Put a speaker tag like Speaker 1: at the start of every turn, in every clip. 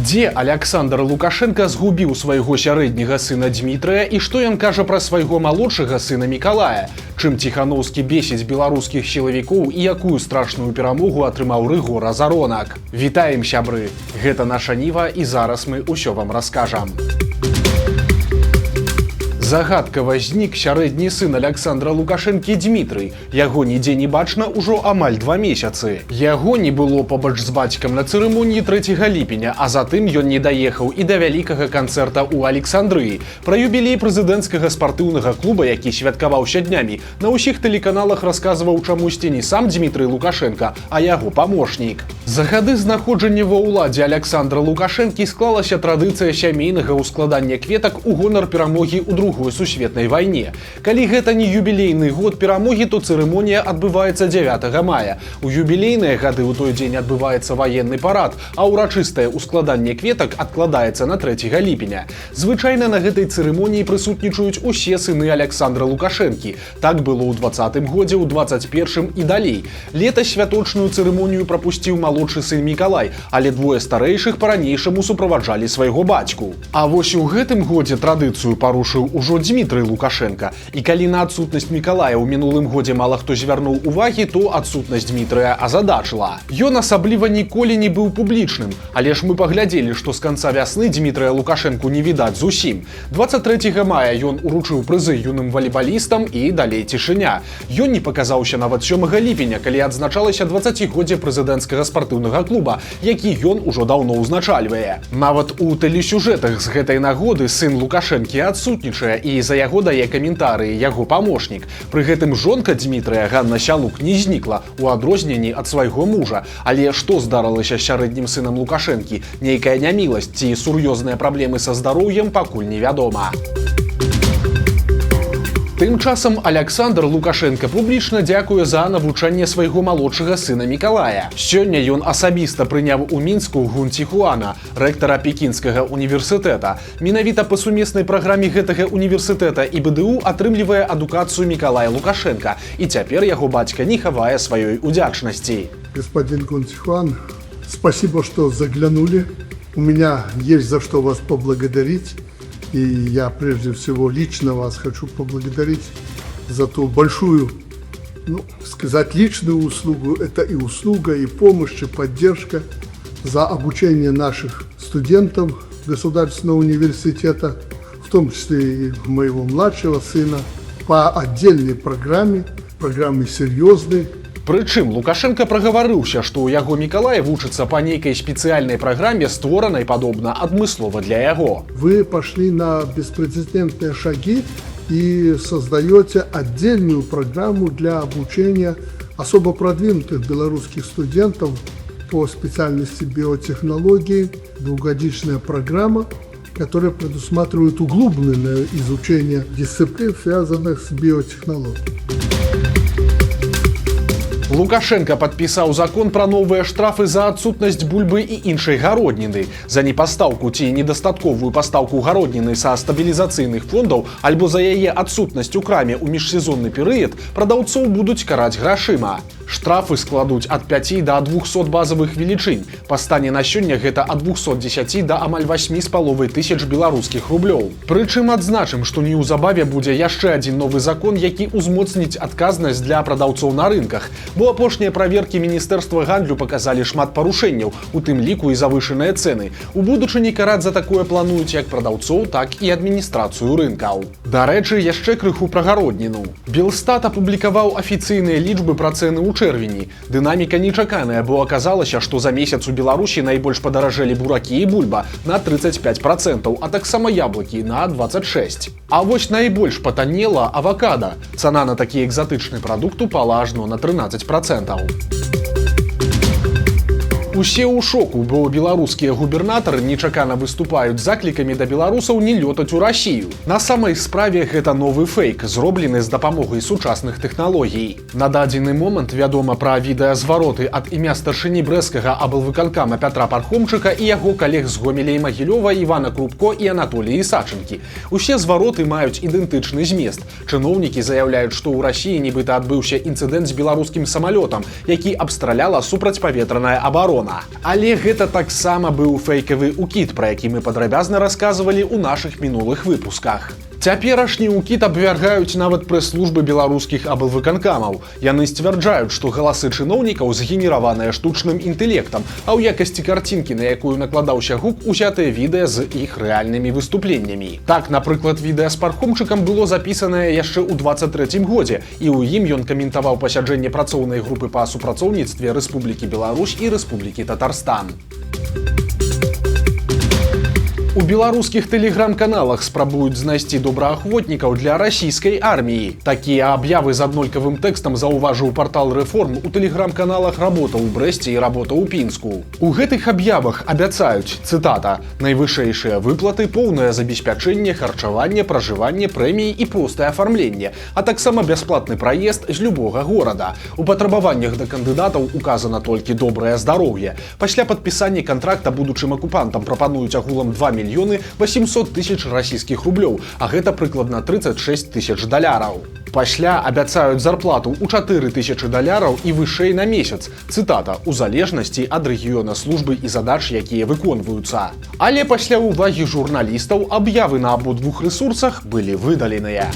Speaker 1: Дзе Александр Лукашенко згубіў свайго сярэдняга сына Дмітрыя і што ён кажа пра свайго малодшага сына Мікалая? Чым Ціхановскі бесіць беларускіх сілавікоў і якую страшную перамогу атрымаў Рыгор Азаронак? Вітаем, сябры! Гэта наша Ніва і зараз мы ўсё вам раскажам. Загадкава знік сярэдні сын Александра Лукашэнкі Дмітрый. Яго нідзе не бачна ўжо амаль 2 месяцы. Яго не было побач з бацькам на цырымоніі 3 ліпеня, а затым ён не даехаў і да вялікага канцэрта ў Александрыі. Пра юбілей прэзідэнцкага спартыўнага клуба, які святкаваўся днямі, на ўсіх тэлеканалах расказваў чамусьці не сам Дмітрый Лукашенко, а яго памочнік. За гады знаходжання ва ўладзе Александра Лукашэнкі склалася традыцыя сямейнага ўскладання кветак у гонар перамогі ў Другой сусветнай вайне. Калі гэта не юбілейны год перамогі, то цырымонія адбываецца 9 мая. У юбілейныя гады ў той дзень адбываецца ваенны парад, а ўрачыстае ўскладанне кветак адкладаецца на 3 ліпеня. Звычайна на гэтай цырымоніі прысутнічаюць усе сыны Александра Лукашэнкі. Так было ў 20-м годзе, у 21-м і далей. Летась святочную цырымонію прапусціў малодшы сын Мікалай, але двое старэйшых па-ранейшаму суправаджалі свайго бацьку. А вось у гэтым годзе традыцыю парушыў ужо Дмітрый Лукашенко. І калі на адсутнасць Мікалая ў минулым годзе мала хто звярнуў увагі, то адсутнасць Дмітрыя азадачыла. Ён асабліва ніколі не быў публічным, але ж мы паглядзелі, што з канца вясны Дмітрыя Лукашэнку не відаць зусім. 23 мая ён уручыў прызы юным валейбалістам і далей цішыня. Ён не паказаўся нават 7 ліпеня, калі адзначалася 20годдзе прэзідэнцкага спартыўнага клуба, які ён ужо даўно ўзначальвае. Нават у тэлесюжэтах з гэтай нагоды сын Лукашэнкі адсутнічае, і за яго дае каментарыі яго памочнік. Пры гэтым жонка Дмітрыя Ганна Сялук не знікла у адрозненні ад свайго мужа. Але што здарылася з сярэднім сынам Лукашэнкі? Нейкая няміласць ці сур'ёзныя праблемы са здароўем пакуль невядома. Тым часам Александр Лукашенко публічна дзякуе за навучанне свайго малодшага сына Мікалая. Сёння ён асабіста прыняў у Мінску Гун Ціхуана, рэктара Пекінскага універсітэта. Менавіта па сумеснай праграме гэтага універсітэта і БДУ атрымлівае адукацыю Мікалай Лукашенко, і цяпер яго бацька не хавае сваёй удзячнасці.
Speaker 2: Господин Гун Ціхуан, спасибо, что заглянули. У меня есть за что вас поблагодарить. И я прежде всего лично вас хочу поблагодарить за ту большую, личную услугу. Это и услуга, и помощь, и поддержка за обучение наших студентов Государственного университета, в том числе и моего младшего сына, по отдельной программе серьезной.
Speaker 1: Прычым Лукашенко прагаварыўся, што ў яго Мікалай вучыцца па нейкай спецыяльнай праграме, створанай падобна адмыслова для яго.
Speaker 2: Вы пошли на беспрецедентные шаги и создаете отдельную программу для обучения особо продвинутых белорусских студентов по специальности биотехнологии. Двухгодичная программа, которая предусматривает углубленное изучение дисциплин, связанных с биотехнологией.
Speaker 1: Лукашенко падпісаў закон пра новыя штрафы за адсутнасць бульбы і іншай гародніны. За непастаўку ці недастатковую пастаўку гародніны са стабілізацыйных фондаў альбо за яе адсутнасць у краме ў міжсезонны перыяд прадаўцоў будуць караць грашыма. Штрафы складуць ад 5 да 200 базавых велічынь. Па стане на сёння гэта ад 210 да амаль 8,5 тысяч беларускіх рублёў. Прычым адзначым, што неўзабаве будзе яшчэ адзін новы закон, які ўзмоцніць адказнасць для прадаўцоў на рынках. Бо апошнія праверкі Міністэрства гандлю паказалі шмат парушэнняў, у тым ліку і завышаныя цэны. У будучыні караць за такое плануюць як прадаўцоў, так і адміністрацыю рынкаў. Дарэчы, яшчэ крыху пра гародніну. Белстат апублікаваў афіцыйныя лічбы пра цэны ў чэрвені. Дынаміка нечаканая, бо аказалася, што за месяц у Беларусі найбольш падаражэлі буракі і бульба на 35%, а таксама яблыкі на 26%. А вось найбольш патаннела авакада. Цана на такі экзатычны прадукт упала ажно на 13%. Усе ў шоку, бо беларускія губернатары нечакана выступаюць з заклікамі да беларусаў не лётаць у Расію. На самай справе гэта новы фейк, зроблены з дапамогай сучасных тэхналогій. На дадзены момант вядома пра відэазвароты ад імя старшыні брэсцкага аблвыканкама Пятра Пархомчыка і яго калег з Гомеля і Магілёва Івана Крупко і Анатолія Ісачынкі. Усе звароты маюць ідэнтычны змест. Чыноўнікі заяўляюць, што ў Расіі нібыта адбыўся інцыдэнт з беларускім самалётам, які абстраляла супрацьпаветраная абарона. закона. Але гэта таксама быў фейкавы укід, пра які мы падрабязна расказвалі ў нашых мінулых выпусках. Цяперашні укід абвяргаюць нават прэс-службы беларускіх аблвыканкамаў. Яны сцвярджаюць, што галасы чыноўнікаў згенераваныя штучным інтэлектам, а ў якасці карцінкі, на якую накладаўся гук, узятыя відэа з іх рэальнымі выступленнямі. Так, напрыклад, відэа з пархомчыкам было запісанае яшчэ ў 23-м годзе, і ў ім ён каментаваў пасяджэнне працоўнай групы па супрацоўніцтве Рэспублікі Беларусь і Рэспублікі Татарстан. У беларускіх тэлеграм-каналах спрабуюць знайсці добраахвотнікаў для расійскай арміі. Такія аб'явы з аднолькавым тэкстам заўважыў партал Рэформ у тэлеграм-каналах «Работа ў Брэсце» і «Работа ў Пінску». У гэтых аб'явах абяцаюць, цытата, «найвышэйшыя выплаты, поўнае забеспячэнне, харчаванне, пражыванне, прэміі і простае афармленне, а таксама бясплатны праезд з любога горада. У патрабаваннях да кандыдатаў указана толькі добрае здароўе. Пасля падпісання кантракта будучым акупантам прапануюць агулам 2 мільёны 800 тысяч расійскіх рублёў, а гэта прыкладна 36 тысяч даляраў. Пасля абяцаюць зарплату ў 4000 даляраў і вышэй на месяц. Цытата, у залежнасці ад рэгіёна службы і задач, якія выконваюцца. Але пасля ўвагі журналістаў аб'явы на абодвух рэсурсах былі выдаленыя.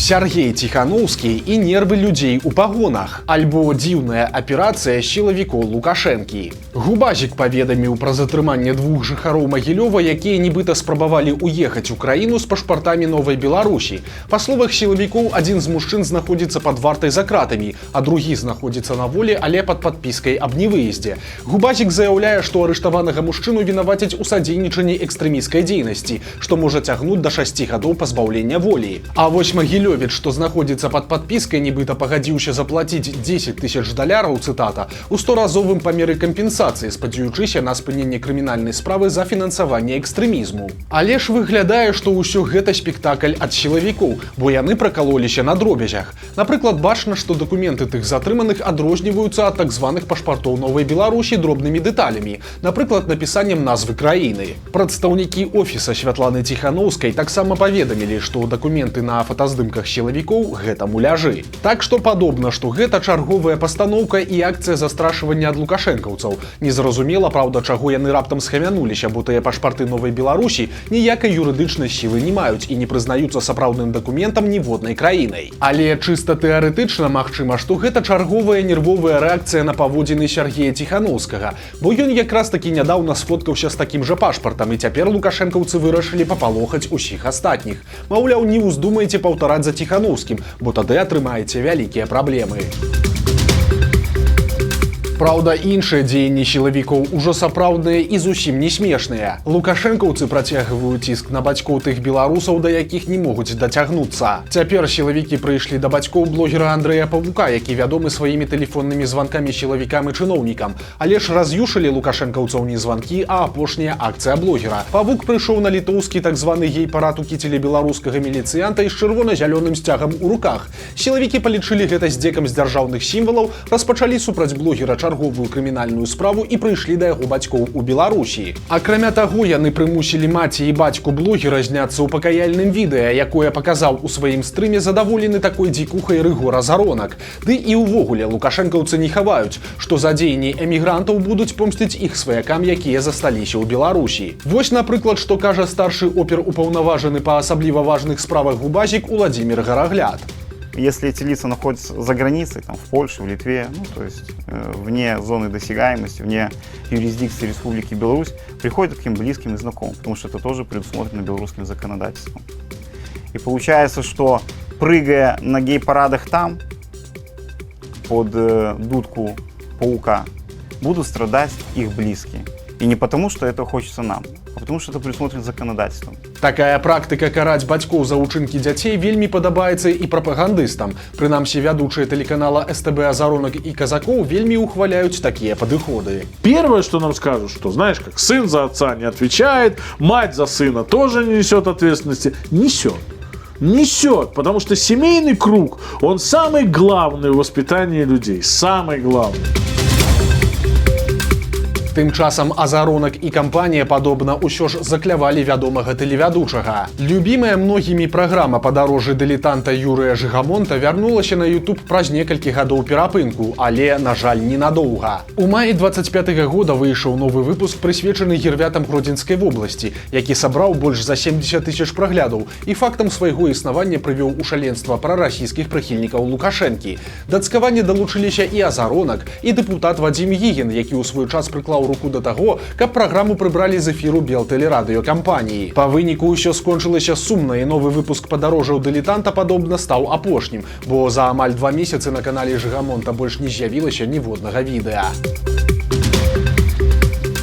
Speaker 1: Сяргей Ціханаўскі і нервы людзей у пагонах, альбо дзіўная аперацыя сілавікоў Лукашэнкі. Губазік паведаміў пра затрыманне 2 жыхароў Магілёва, якія нібыта спрабавалі ўехаць у краіну з пашпартамі Новай Беларусі. Па словах сілавікоў, адзін з мужчын знаходзіцца пад вартай за кратамі, а другі знаходзіцца на волі, але пад падпіскай аб невыездзе. Губазік заяўляе, што арыштаванага мужчыну вінавацяць у садзейнічанні экстрэмісцкай дзейнасці, што можа цягнуць да 6 гадоў пазбаўлення волі. А вось Магілёвіч, што знаходзіцца пад падпіскай, нібыта пагадзіўся заплаціць 10 тысяч даляраў, цытата, у 100-разовым памеры кампенсацыі, спадзяючыся на спыненне крымінальнай справы за фінансаванне экстрэмізму. Але ж выглядае, што ўсё гэта спектакль ад сілавікоў, бо яны пракалоліся на дробязях. Напрыклад, бачна, што дакументы тых затрыманых адрозніваюцца ад так званых пашпартоў Новай Беларусі дробнымі дэталямі, напрыклад, напісаннем назвы краіны. Прадстаўнікі офіса Святланы Ціханаўскай таксама паведамілі, што дакументы на фотаздымках сілавікоў гэта муляжы. Так што падобна, што гэта чарговая пастаноўка і акцыя застрашвання ад лукашэнкаўцаў. Незразумела, праўда, чаго яны раптам схамянуліся, бо тыя пашпарты Новай Беларусі ніякай юрыдычнай сілы не маюць і не прызнаюцца сапраўдным дакументам ніводнай краінай. Але чыста тэарэтычна магчыма, што гэта чарговая нервовая рэакцыя на паводзіны Сяргея Ціханаўскага, бо ён якраз такі нядаўна сфоткаўся з такім жа пашпартам, і цяпер лукашэнкаўцы вырашылі папалохаць усіх астатніх. Маўляў, не ўздумайце паўтараць за Ціханаўскім, бо тады атрымаеце вялікія праблемы. Праўда, іншыя дзеянні сілавікоў ужо сапраўдныя і зусім не смешныя. Лукашэнкаўцы працягваюць ціск на бацькоў тых беларусаў, да якіх не могуць дацягнуцца. Цяпер сілавікі прыйшлі да бацькоў блогера Андрэя Павука, які вядомы сваімі тэлефоннымі званкамі сілавікам і чыноўнікам. Але ж раз'юшылі лукашэнкаўцаў не званкі, а апошняя акцыя блогера. Павук прыйшоў на літоўскі так званы гей-парад у кіцелі беларускага міліцыянта і з чырвона-зялёным сцягам у руках. Сілавікі палічылі гэта здзекам з дзяржаўных сімвалаў, распачалі супраць блогера чарговую крымінальную справу і прыйшлі да яго бацькоў у Беларусі. Акрамя таго, яны прымусілі маці і бацьку блогера зняцца ў пакаяльным відэа, якое паказаў у сваім стрыме задаволены такой дзікухай Рыгор Азаронак. Ды і ўвогуле лукашэнкаўцы не хаваюць, што за дзеянні эмігрантаў будуць помсціць іх сваякам, якія засталіся ў Беларусі. Вось, напрыклад, што кажа старшы опер упаўнаважаны па асабліва важных справах губазік Уладзімір Гарагляд.
Speaker 3: Если эти лица находятся за границей, там, в Польше, в Литве, ну, то есть вне зоны досягаемости, вне юрисдикции Республики Беларусь, приходят к им близким и знакомым, потому что это тоже предусмотрено белорусским законодательством. И получается, что прыгая на гей-парадах там, под дудку паука, будут страдать их близкие. И не потому, что это хочется нам, а потому, что это предусмотрено законодательством.
Speaker 1: Такая практыка караць бацькоў за ўчынкі дзяцей вельмі падабаецца і прапагандыстам. Прынамсі, вядучыя тэлеканала СТБ Азаронак и Казакоў вельмі ухваляюць такія падыходы.
Speaker 4: Первое, что нам скажут, что, знаешь, как сын за отца не отвечает, мать за сына тоже не несет ответственности. Несет, потому что семейный круг, он самый главный в воспитании людей, самый главный.
Speaker 1: Тым часам Азаронак і кампанія, падобна, усё ж заклявалі вядомага тэлевядучага. Любімая многімі праграма «Падарожжы дылетанта» Юрыя Жыгамонта вярнулася на YouTube праз некалькі гадоў перапынку, але, на жаль, ненадоўга. У маі 25-го года выйшаў новы выпуск, прысвечаны гірвятам Гродзенскай вобласці, які сабраў больш за 70 тысяч праглядаў і фактам свайго існавання прывёў у шаленства прарасійскіх прыхільнікаў Лукашэнкі. Да цкавання далучыліся і Азаронак, і дэпутат Вадзім Гігін, які ў свой час прыклаў руку да таго, каб праграму прыбралі з эфіру Белтэлерадыёкампаніі. Па выніку ўсё скончылася сумна, і новы выпуск «Падарожжаў дылетанта», падобна, стаў апошнім, бо за амаль 2 месяцы на канале Жыгамонта больш не з'явілася ніводнага відэа.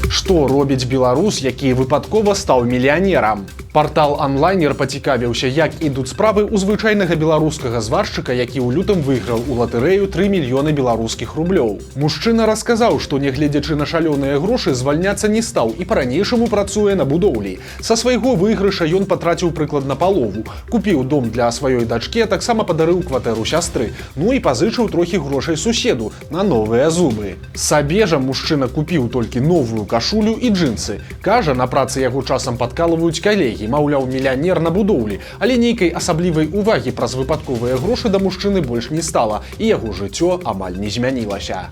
Speaker 1: Што робіць беларус, які выпадкова стаў мільянерам? Партал «Онлайнер» пацікавіўся, як ідуць справы ў звычайнага беларускага зваршчыка, які ў лютым выйграў у латарэю 3 мільёны беларускіх рублёў. Мужчына расказаў, што, нягледзячы на шалёныя грошы, звальняцца не стаў і па-ранейшаму працуе на будоўлі. Са свайго выйгрыша ён патраціў прыкладна палову. Купіў дом для сваёй дачкі, а таксама падарыў кватэру сястры. Ну і пазычыў трохі грошай суседу на новыя зубы. Сабе жа мужчына купіў толькі новую кашулю і джинсы. Кажа, на працы яго часам падкалываюць калегі, маўляў, мільянер на будоўлі, але нейкай асаблівай увагі праз выпадковыя грошы да мужчыны больш не стала, і яго жыццё амаль не змянілася.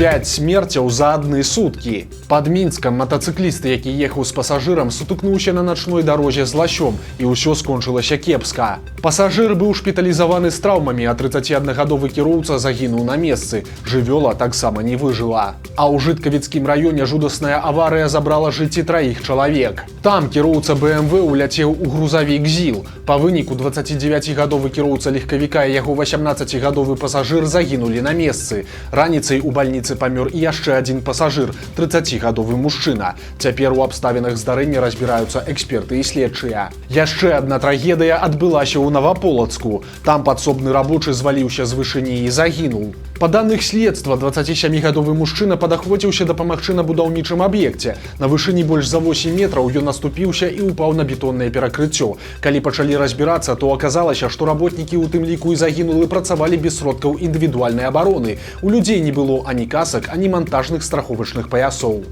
Speaker 1: 5 смерцяў за адны суткі. Пад Мінскам матацыкліст, які ехаў з пасажырам, сутыкнуўся на начной дарозе з ласём, і ўсё скончылася кепска. Пасажыр быў шпіталізаваны з траўмамі, а 31-гадовы кіроўца загінуў на месцы. Жывёла таксама не выжыла. А ў Жыткавіцкім раёне жудасная аварыя забрала жыцці 3 чалавек. Там кіроўца БМВ уляцеў у грузавік ЗІЛ. Па выніку 29-гадовы кіроўца легкавіка і яго 18-гадовы пасажыр загінулі на месцы. Раніцай у бальніцы памёр і яшчэ адзін пасажыр, 30-гадовы мужчына. Цяпер у абставінах здарэння разбіраюцца эксперты і следчыя. Яшчэ адна трагедыя адбылася ў Наваполацку. Там падсобны рабочы зваліўся з вышыні і загінуў. Па даных следства, 27-гадовы мужчына падахвоціўся дапамагчы на будаўнічым аб'екце. На вышыні больш за 8 метраў ён наступіўся і ўпаў на бетоннае перакрыццё. Калі пачалі разбірацца, то аказалася, што работнікі, у тым ліку і загінулы, працавалі без сродкаў індывідуальнай абароны. У людзей не было ані касак, ані мантажных страховачных паясоў.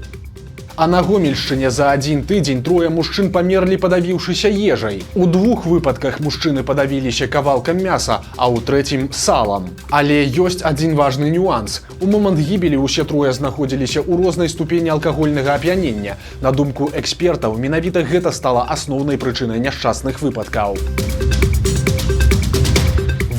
Speaker 1: А на Гомельшчыне за адзін тыдзень 3 мужчын памерлі, падавіўшыся ежай. У 2 выпадках мужчыны падавіліся кавалкам мяса, а ў 3 салам. Але ёсць адзін важны нюанс. У момант гібелі ўсе 3 знаходзіліся ў рознай ступені алкагольнага ап'янення. На думку экспертаў, менавіта гэта стала асноўнай прычынай няшчасных выпадкаў.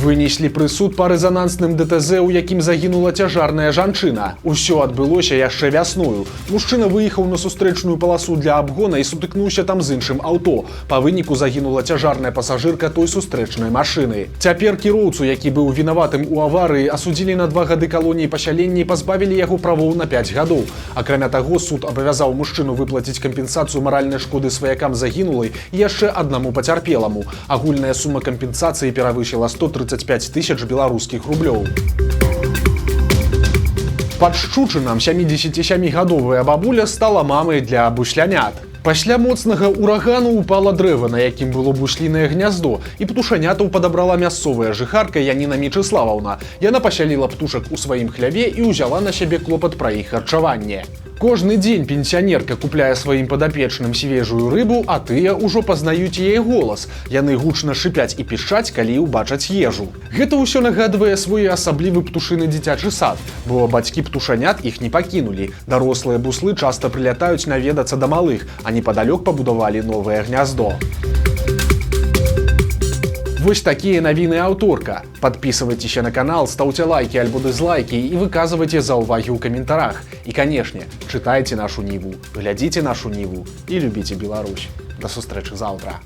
Speaker 1: Вынеслі прысуд па рэзанансным ДТЗ, у якім загінула цяжарная жанчына. Усё адбылося яшчэ вясною. Мужчына выехаў на сустрэчную паласу для абгона і сутыкнуўся там з іншым аўто. Па выніку загінула цяжарная пасажырка той сустрэчнай машыны. Цяпер кіроўцу, які быў вінаватым у аварыі, асудзілі на 2 гады калоніі пасялення і пазбавілі яго правоў на 5 гадоў. Акрамя таго, суд абавязаў мужчыну выплаціць кампенсацыю маральнай шкоды сваякам загінулай і яшчэ аднаму пацярпеламу. Агульная сума кампенсацыі перавысіла 135 тысяч беларускіх рублёў. Пад Шчучынам 77-гадовая бабуля стала мамай для буслянят. Пасля моцнага урагану упала дрэва, на якім было буслінае гняздо, і птушанятаў падабрала мясцовая жыхарка Яніна Мечыславаўна. Яна пасяліла птушак у сваім хляве і ўзяла на сябе клопат пра іх харчаванне. Кожны дзень пенсіянерка купляе сваім падапечным свежую рыбу, а тыя ўжо пазнаюць яе голас. Яны гучна шыпяць і пішчаць, калі ўбачаць ежу. Гэта ўсё нагадвае своеасаблівы птушыны дзіцячы сад, бо бацькі птушанят іх не пакінулі. Дарослыя буслы часта прылятаюць наведацца да малых, а непадалёк пабудавалі новае гняздо. Вось такія навіны аўторка. Падпісывайцеся на канал, стаўце лайкі альбо дызлайкі і выказвайце заўвагі ў каментарах. І, канешне, чытайце нашу Ніву, глядзіце нашу Ніву і любіце Беларусь. Да сустрэчы заўтра.